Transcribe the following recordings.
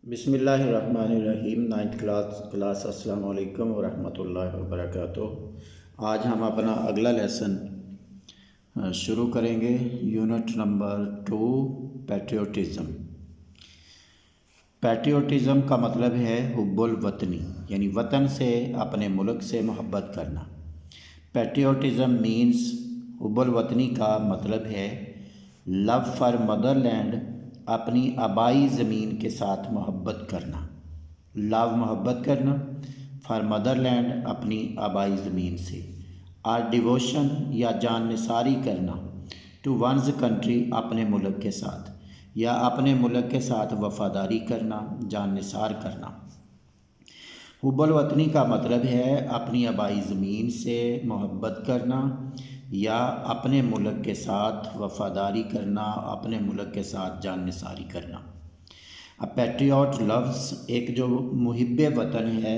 بسم اللہ الرحمن الرحیم 9th کلاس السلام علیکم ورحمۃ اللہ وبرکاتہ۔ آج ہم اپنا اگلا لیسن شروع کریں گے، یونٹ نمبر 2 پیٹریوٹزم۔ پیٹریوٹزم کا مطلب ہے حب الوطنی، یعنی وطن سے، اپنے ملک سے محبت کرنا۔ پیٹریوٹزم مینز، حب الوطنی کا مطلب ہے لو فار مدر لینڈ، اپنی آبائی زمین کے ساتھ محبت کرنا۔ لو محبت کرنا، فار مدر لینڈ اپنی آبائی زمین سے، اور ڈیووشن یا جان نثاری کرنا، ٹو ونز کنٹری اپنے ملک کے ساتھ، یا اپنے ملک کے ساتھ وفاداری کرنا، جان نثار کرنا۔ حب الوطنی کا مطلب ہے اپنی آبائی زمین سے محبت کرنا یا اپنے ملک کے ساتھ وفاداری کرنا، اپنے ملک کے ساتھ جان نثاری کرنا۔ پیٹریوٹ لفظ ایک جو محب وطن ہے،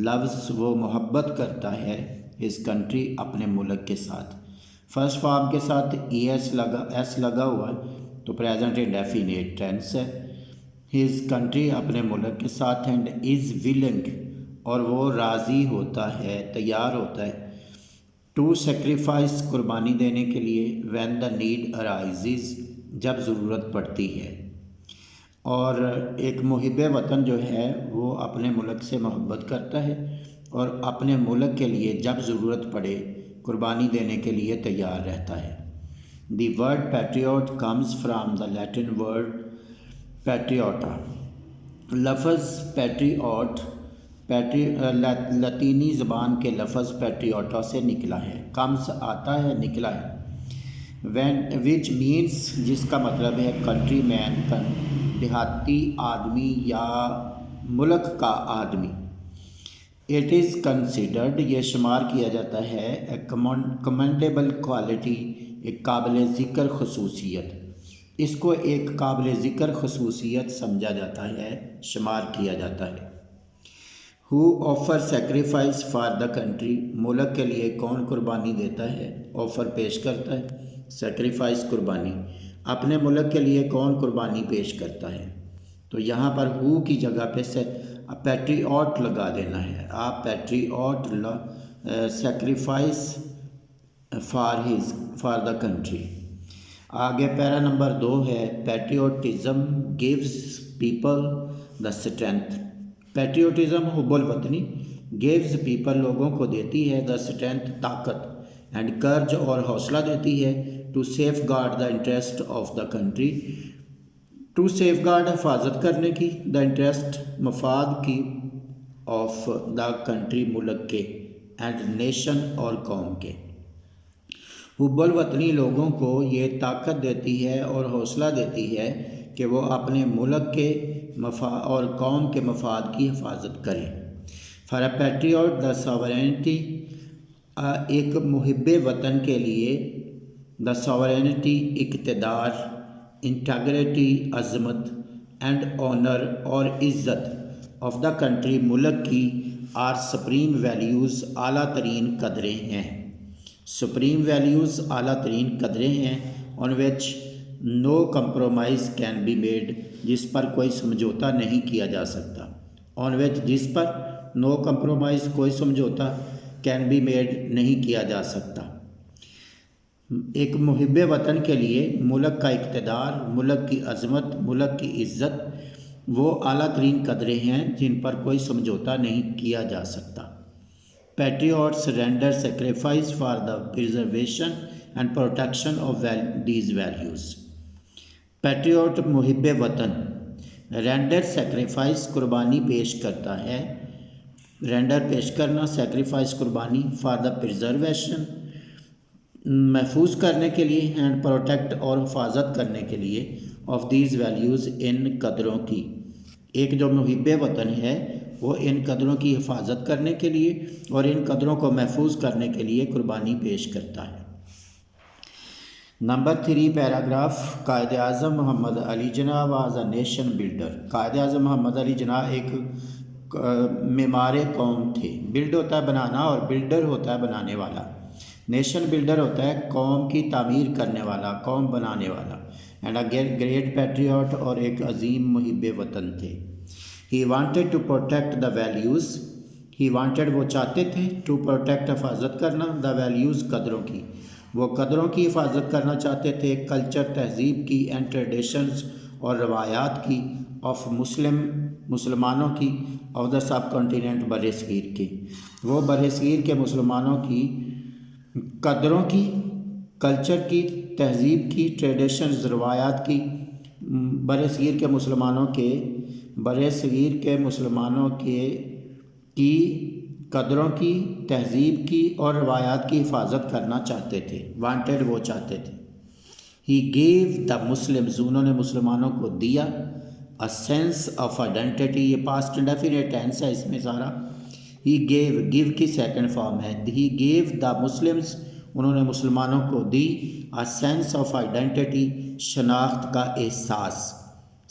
لفظ وہ محبت کرتا ہے اس کنٹری اپنے ملک کے ساتھ۔ فرسٹ فارم کے ساتھ ایس لگا ہوا ہے تو پریزنٹ انڈیفینیٹ ٹینس ہے۔ ہز کنٹری اپنے ملک کے ساتھ، اینڈ از ولنگ اور وہ راضی ہوتا ہے، تیار ہوتا ہے، ٹو سیکریفائس قربانی دینے کے لیے، وین دا نیڈ ارائزز جب ضرورت پڑتی ہے۔ اور ایک محب وطن جو ہے وہ اپنے ملک سے محبت کرتا ہے اور اپنے ملک کے لیے جب ضرورت پڑے قربانی دینے کے لیے تیار رہتا ہے۔ The word patriot comes from the Latin word patriota. لفظ پیٹریوٹ لطینی زبان کے لفظ پیٹریوٹا سے نکلا ہے، کمز آتا ہے، نکلا ہے، وچ مینس جس کا مطلب ہے کنٹری مین، دیہاتی آدمی یا ملک کا آدمی۔ اٹ از کنسیڈرڈ یہ شمار کیا جاتا ہے اے کمنڈیبل کوالٹی، ایک قابل ذکر خصوصیت، اس کو ایک قابل ذکر خصوصیت سمجھا جاتا ہے، شمار کیا جاتا ہے۔ Who offer sacrifice for the country, ملک کے لیے کون قربانی دیتا ہے، آفر پیش کرتا ہے، سیکریفائس قربانی، اپنے ملک کے لیے کون قربانی پیش کرتا ہے۔ تو یہاں پر ہو کی جگہ پہ پیٹریوٹ لگا دینا ہے، آپ Patriot sacrifice for the country. آگے پیرا نمبر 2 ہے، patriotism gives people the strength. Patriotism حب الوطنی گیوز پیپل لوگوں کو دیتی ہے، دا اسٹرینتھ طاقت، اینڈ کرج اور حوصلہ دیتی ہے، to safeguard the interest of the country, to safeguard حفاظت کرنے کی، دا انٹرسٹ مفاد کی، آف دا کنٹری ملک کے، اینڈ نیشن اور قوم کے۔ حب الوطنی لوگوں کو یہ طاقت دیتی ہے اور حوصلہ دیتی ہے کہ وہ اپنے ملک کے اور قوم کے مفاد کی حفاظت کریں۔ For a Patriot the sovereignty, ایک محب وطن کے لیے دا ساورینٹی اقتدار، انٹیگریٹی عظمت، اینڈ آنر اور عزت، آف دا کنٹری ملک کی، آر سپریم ویلیوز اعلیٰ ترین قدریں ہیں۔ سپریم ویلیوز اعلیٰ ترین قدریں ہیں، آن وچ نو کمپرومائز کین بی میڈ، جس پر کوئی سمجھوتا نہیں کیا جا سکتا، آن وچ جس پر نو کمپرومائز کوئی سمجھوتا کین بی میڈ نہیں کیا جا سکتا۔ ایک محب وطن کے لیے ملک کا اقتدار، ملک کی عظمت، ملک کی عزت وہ اعلیٰ ترین قدریں ہیں جن پر کوئی سمجھوتا نہیں کیا جا سکتا۔ Patriots render sacrifice for the preservation and protection of these values. Patriot محب وطن رینڈر سیکریفائس قربانی پیش کرتا ہے، رینڈر پیش کرنا، سیکریفائس قربانی، فار دا پرزرویشن محفوظ کرنے کے لیے، اینڈ پروٹیکٹ اور حفاظت کرنے کے لیے، آف دیز ویلیوز ان قدروں کی۔ ایک جو محب وطن ہے وہ ان قدروں کی حفاظت کرنے کے لیے اور ان قدروں کو محفوظ کرنے کے لیے قربانی پیش کرتا ہے۔ Number 3 paragraph, Quaid Azam Muhammad Ali Jinnah was a nation builder. قائد اعظم محمد علی جناح ایک معمار قوم تھے۔ بلڈ ہوتا ہے بنانا اور بلڈر ہوتا ہے بنانے والا۔ نیشن بلڈر ہوتا ہے قوم کی تعمیر کرنے والا، قوم بنانے والا، اینڈ اے گریٹ پیٹریوٹ، اور ایک عظیم محب وطن تھے. He wanted to protect the values, he wanted وہ چاہتے تھے، ٹو پروٹیکٹ حفاظت کرنا، دا ویلیوز قدروں کی، وہ قدروں کی حفاظت کرنا چاہتے تھے، کلچر تہذیب کی، اینڈ ٹریڈیشنز اور روایات کی، آف مسلمانوں کی، آف دا سب کانٹیننٹ بر صغیر کے، وہ بر صغیر کے مسلمانوں کی قدروں کی، کلچر کی، تہذیب کی، ٹریڈیشنز روایات کی، بر صغیر کے مسلمانوں کی قدروں کی، تہذیب کی اور روایات کی حفاظت کرنا چاہتے تھے. وانٹیڈ وہ چاہتے تھے. ہی گیو دا مسلمز، انہوں نے مسلمانوں کو دیا، اے سینس آف آئیڈینٹی، یہ پاسٹ انڈیفینٹ ٹینس ہے اس میں سارا. ہی گیو کی سیکنڈ فارم ہے. ہی گیو دا مسلمز، انہوں نے مسلمانوں کو دی، اے سینس آف آئیڈینٹی، شناخت کا احساس،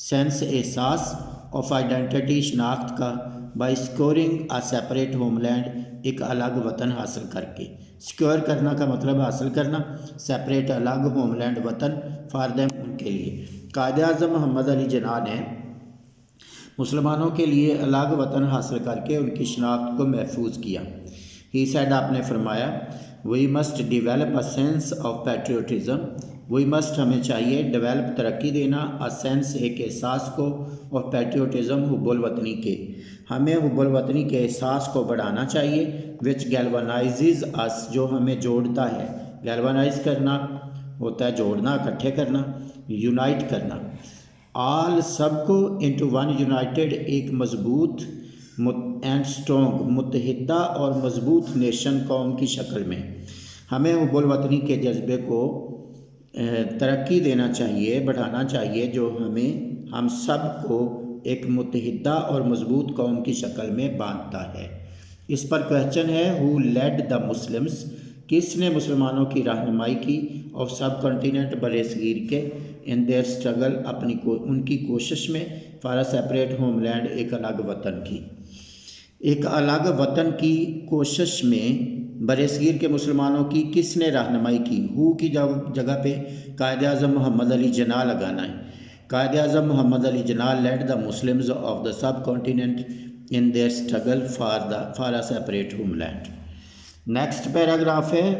سینس احساس، آف آئیڈینٹی شناخت کا، by securing a separate homeland, ایک الگ وطن حاصل کر کے. سیکور کرنا کا مطلب حاصل کرنا، سیپریٹ الگ ہوم لینڈ وطن، فار دیم ان کے لیے. قائد اعظم محمد علی جناح نے مسلمانوں کے لیے الگ وطن حاصل کر کے ان کی شناخت کو محفوظ کیا. ہی سیڈ، آپ نے فرمایا، we must develop a sense of patriotism, we must ہمیں چاہیے، ڈیولپ ترقی دینا، اے سینس ایک احساس کو، اور پیٹریوٹزم حب الوطنی کے، ہمیں حب الوطنی کے احساس کو بڑھانا چاہیے، وچ گیلونائزز اس، جو ہمیں جوڑتا ہے. گیلونائز کرنا ہوتا ہے جوڑنا، اکٹھے کرنا، یونائٹ کرنا. آل سب کو، انٹو ون یونائٹیڈ، ایک مضبوط اینڈ اسٹرانگ، متحدہ اور مضبوط نیشن، قوم کی شکل میں. ہمیں حب الوطنی کے جذبے کو ترقی دینا چاہیے، بڑھانا چاہیے، جو ہم سب کو ایک متحدہ اور مضبوط قوم کی شکل میں باندھتا ہے. اس پر کوہچن ہے، ہو لیڈ دا مسلمز، کس نے مسلمانوں کی رہنمائی کی، آف سب کانٹیننٹ بر صغیر کے، ان دیئر اسٹرگل، ان کی کوشش میں، for a separate homeland, ایک الگ وطن کی، ایک الگ وطن کی کوشش میں بر صغیر کے مسلمانوں کی کس نے رہنمائی کی. ہو کی جگہ پہ قائد اعظم محمد علی جناح لگانا ہے. Quaid Azam Muhammad Ali Jinnah lead the Muslims of the subcontinent in their struggle for a separate homeland. Next paragraph ہے،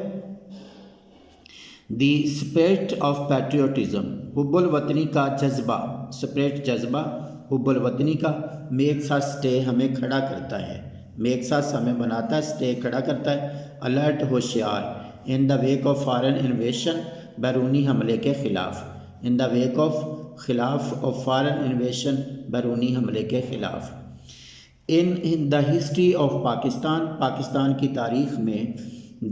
دی اسپرٹ آف پیٹریوٹزم، حب الوطنی کا جذبہ، اسپرٹ جذبہ حب الوطنی کا، میکس اس اسٹے، ہمیں کھڑا کرتا ہے، میکس اس ہمیں بناتا ہے، اسٹے کھڑا کرتا ہے، الرٹ ہوشیار، in the wake of foreign invasion, بیرونی حملے کے خلاف، ان دا ویک آف، خلاف آف فارن انویشن، بیرونی حملے کے خلاف. In the history of Pakistan, Pakistan کی تاریخ میں،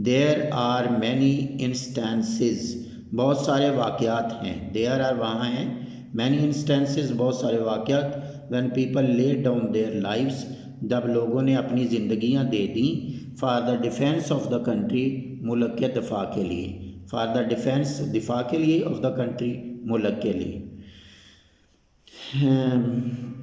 دیر آر مینی انسٹانسز، بہت سارے واقعات ہیں، دیر آر وہاں ہیں، مینی انسٹانسز بہت سارے واقعات، when people lay down their lives, جب لوگوں نے اپنی زندگیاں دے دیں، for the defence of the country, ملک کے دفاع کے لیے، فار دا ڈیفینس، دفاع کے لیے، آف دا کنٹری، ملک کے لیے.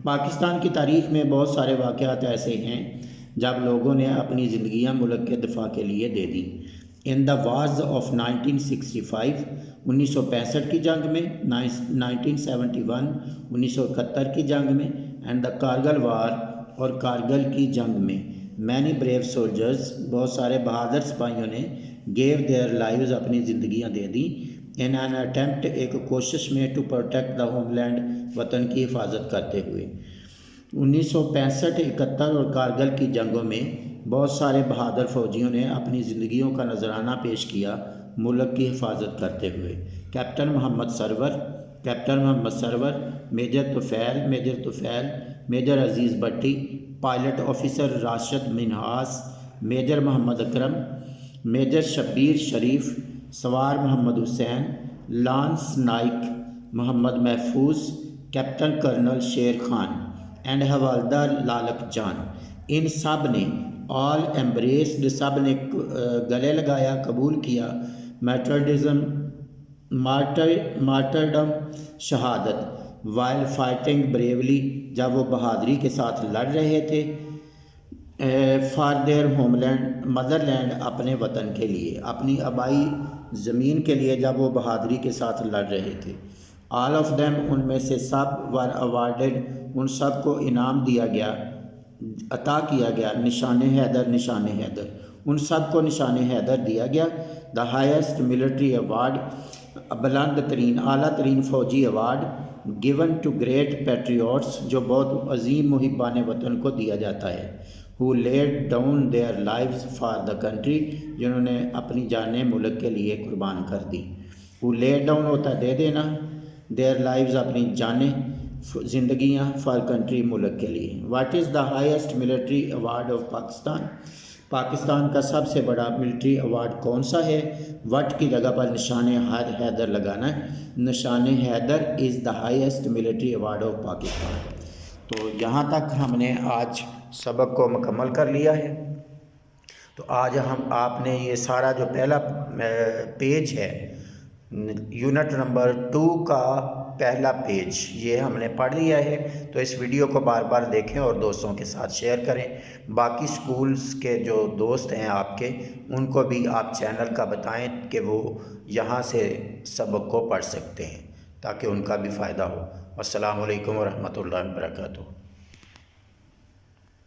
پاکستان کی تاریخ میں بہت سارے واقعات ایسے ہیں جب لوگوں نے اپنی زندگیاں ملک کے دفاع کے لیے دے دیں. ان دا وارز آف 1965، 1965 کی جنگ میں، 1971، 1971 کی جنگ میں، اینڈ دا کارگل وار، اور کارگل کی جنگ میں، مینی بریو سولجرز، بہت سارے بہادر سپاہیوں نے، گیو دیئر لائیوز، اپنی زندگیاں دے دیں، ان این اٹیمپٹ، ایک کوشش میں، to protect the homeland, وطن کی حفاظت کرتے ہوئے. 1965، 71 اور کارگل کی جنگوں میں بہت سارے بہادر فوجیوں نے اپنی زندگیوں کا نذرانہ پیش کیا ملک کی حفاظت کرتے ہوئے. Captain Muhammad Sarwar, major Tufail, major Aziz Bhatti, pilot officer Rashid Minhas, major Muhammad Akram, major Shabbir Sharif, سوار محمد حسین، لانس نائک محمد محفوظ، captain colonel Sher Khan, and حوالدار لالک جان، ان سب نے، آل ایمبریسڈ، سب نے گلے لگایا، قبول کیا، مارٹرڈم، شہادت، وائل فائٹنگ بریولی، جب وہ بہادری کے ساتھ لڑ رہے تھے، for their homeland, motherland, اپنے وطن کے لیے، اپنی آبائی زمین کے لیے، جب وہ بہادری کے ساتھ لڑ رہے تھے. آل آف دیم ان میں سے سب ور اوارڈڈ ان سب کو انعام دیا گیا، عطا کیا گیا، نشان حیدر، نشان حیدر، ان سب کو نشان حیدر دیا گیا۔ دا ہائیسٹ ملٹری ایوارڈ، بلند ترین اعلیٰ ترین فوجی ایوارڈ، گیون ٹو گریٹ پیٹریوٹس جو بہت عظیم محبان وطن کو دیا جاتا ہے، who laid down their lives for the country جنہوں نے اپنی جانیں ملک کے لیے قربان کر دی۔ who laid down ہوتا ہے دے دینا، their lives اپنی جانیں، زندگیاں، for country ملک کے لیے۔ what is the highest military award of Pakistan؟ Pakistan کا سب سے بڑا ملٹری ایوارڈ کون سا ہے؟ وٹ کی جگہ پر نشان حیدر لگانا ہے۔ Nishan Haider is the highest military award of Pakistan. تو یہاں تک ہم نے آج سبق کو مکمل کر لیا ہے۔ تو آج آپ نے یہ سارا جو پہلا پیج ہے یونٹ نمبر 2 کا پہلا پیج یہ ہم نے پڑھ لیا ہے۔ تو اس ویڈیو کو بار بار دیکھیں اور دوستوں کے ساتھ شیئر کریں۔ باقی سکولز کے جو دوست ہیں آپ کے ان کو بھی آپ چینل کا بتائیں کہ وہ یہاں سے سبق کو پڑھ سکتے ہیں تاکہ ان کا بھی فائدہ ہو۔ السلام علیکم ورحمۃ اللہ وبرکاتہ۔